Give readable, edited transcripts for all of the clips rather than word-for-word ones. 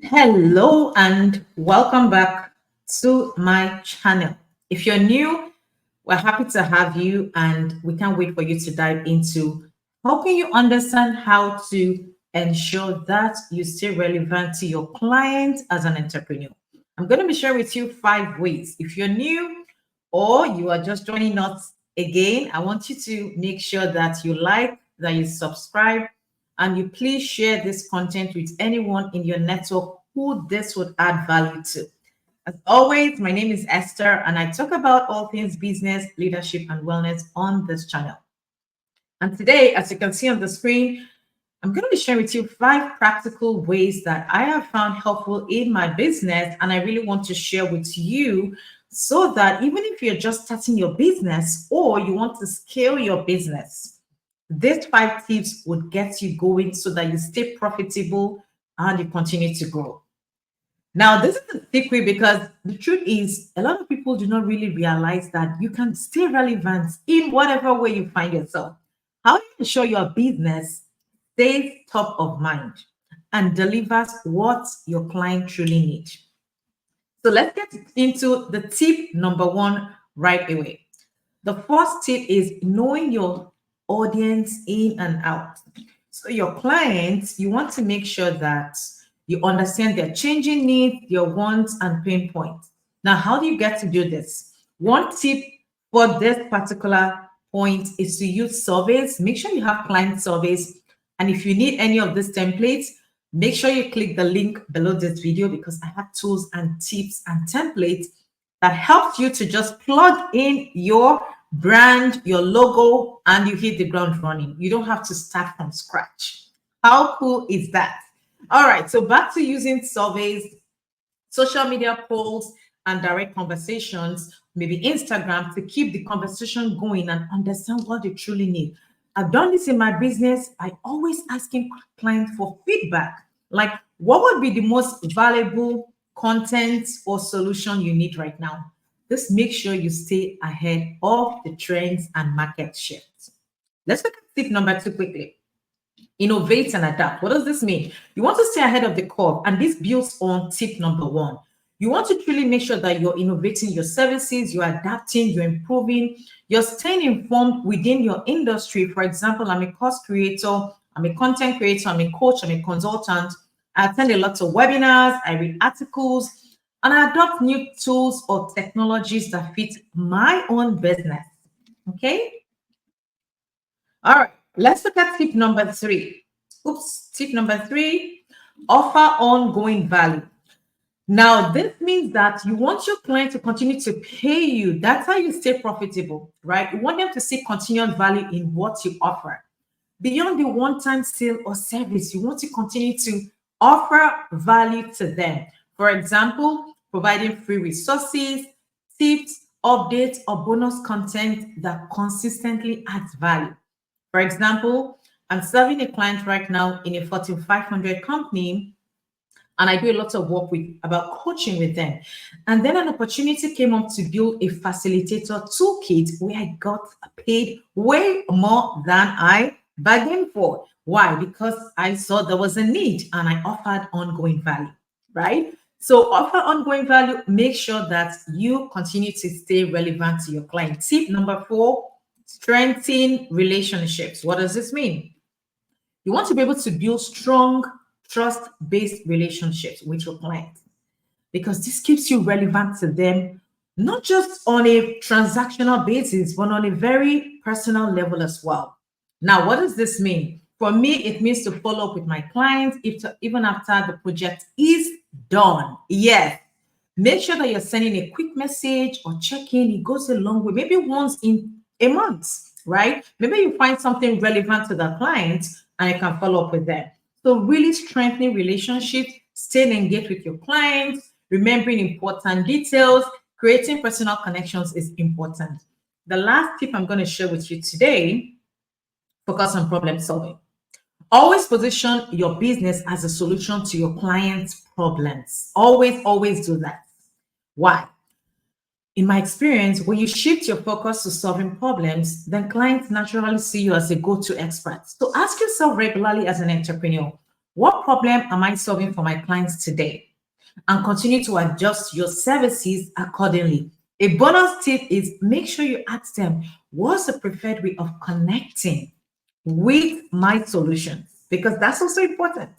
Hello and welcome back to my channel. If you're new, we're happy to have you and we can't wait for you to dive into helping you understand how to ensure that you stay relevant to your client as an entrepreneur. I'm going to be sharing with you 5 ways. If you're new or you are just joining us again, I want you to make sure that you like, that you subscribe, and you please share this content with anyone in your network who this would add value to. As always, my name is Esther, and I talk about all things business, leadership, and wellness on this channel. And today, as you can see on the screen, I'm going to be sharing with you 5 practical ways that I have found helpful in my business, and I really want to share with you so that even if you're just starting your business or you want to scale your business, these 5 tips would get you going so that you stay profitable and you continue to grow. Now, this is a secret because the truth is, a lot of people do not really realize that you can stay relevant in whatever way you find yourself. How do you ensure your business stays top of mind and delivers what your client truly needs? So let's get into the tip number one right away. The first tip is knowing your audience in and out. So, your clients, you want to make sure that you understand their changing needs, their wants, and pain points. Now, how do you get to do this? One tip for this particular point is to use surveys. Make sure you have client surveys. And if you need any of these templates, make sure you click the link below this video because I have tools and tips and templates that helps you to just plug in your brand, your logo, and you hit the ground running. You don't have to start from scratch. How cool is that? All right, so back to using surveys, social media polls, and direct conversations, maybe Instagram, to keep the conversation going and understand what they truly need. I've done this in my business. I always asking clients for feedback, like what would be the most valuable content or solution you need right now. Just make sure you stay ahead of the trends and market shifts. Let's look at tip number 2 quickly. Innovate and adapt. What does this mean? You want to stay ahead of the curve, and this builds on tip number 1. You want to truly make sure that you're innovating your services, you're adapting, you're improving, you're staying informed within your industry. For example, I'm a course creator, I'm a content creator, I'm a coach, I'm a consultant. I attend a lot of webinars, I read articles, and I adopt new tools or technologies that fit my own business. Okay. All right. Let's look at tip number 3. Tip number 3, offer ongoing value. Now, this means that you want your client to continue to pay you. That's how you stay profitable, right? You want them to see continued value in what you offer. Beyond the one-time sale or service, you want to continue to offer value to them. For example, providing free resources, tips, updates, or bonus content that consistently adds value. For example, I'm serving a client right now in a Fortune 500 company, and I do a lot of work with about coaching with them. And then an opportunity came up to build a facilitator toolkit where I got paid way more than I bargained for. Why? Because I saw there was a need and I offered ongoing value, right? So offer ongoing value, make sure that you continue to stay relevant to your client. Tip number 4, strengthen relationships. What does this mean? You want to be able to build strong, trust-based relationships with your clients because this keeps you relevant to them, not just on a transactional basis, but on a very personal level as well. Now, what does this mean? For me, it means to follow up with my clients even after the project is done. Yes. Make sure that you're sending a quick message or check-in. It goes a long way, maybe once in a month, right? Maybe you find something relevant to the client and you can follow up with them. So really strengthening relationships, staying engaged with your clients, remembering important details, creating personal connections is important. The last tip I'm going to share with you today, focus on problem solving. Always position your business as a solution to your client's problems. Always do that. Why? In my experience, when you shift your focus to solving problems, then clients naturally see you as a go-to expert. So ask yourself regularly as an entrepreneur, What problem am I solving for my clients today? And continue to adjust your services accordingly. A bonus tip is make sure you ask them, what's the preferred way of connecting with my solutions? Because that's also important.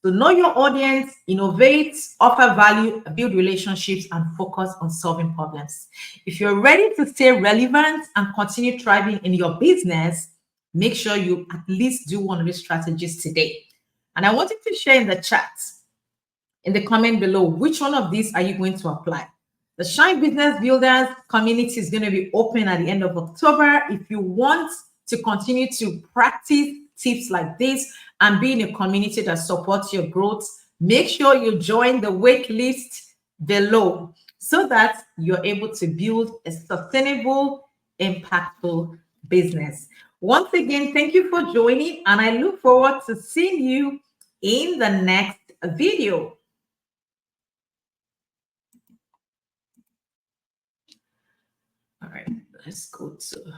So know your audience, innovate, offer value, build relationships, and focus on solving problems. If you're ready to stay relevant and continue thriving in your business, make sure you at least do one of these strategies today. And I want you to share in the chat, in the comment below, which one of these are you going to apply? The Shine Business Builders community is going to be open at the end of October. If you want to continue to practice tips like this and be in a community that supports your growth, make sure you join the wait list below so that you're able to build a sustainable, impactful business. Once again, thank you for joining, and I look forward to seeing you in the next video. All right, let's go to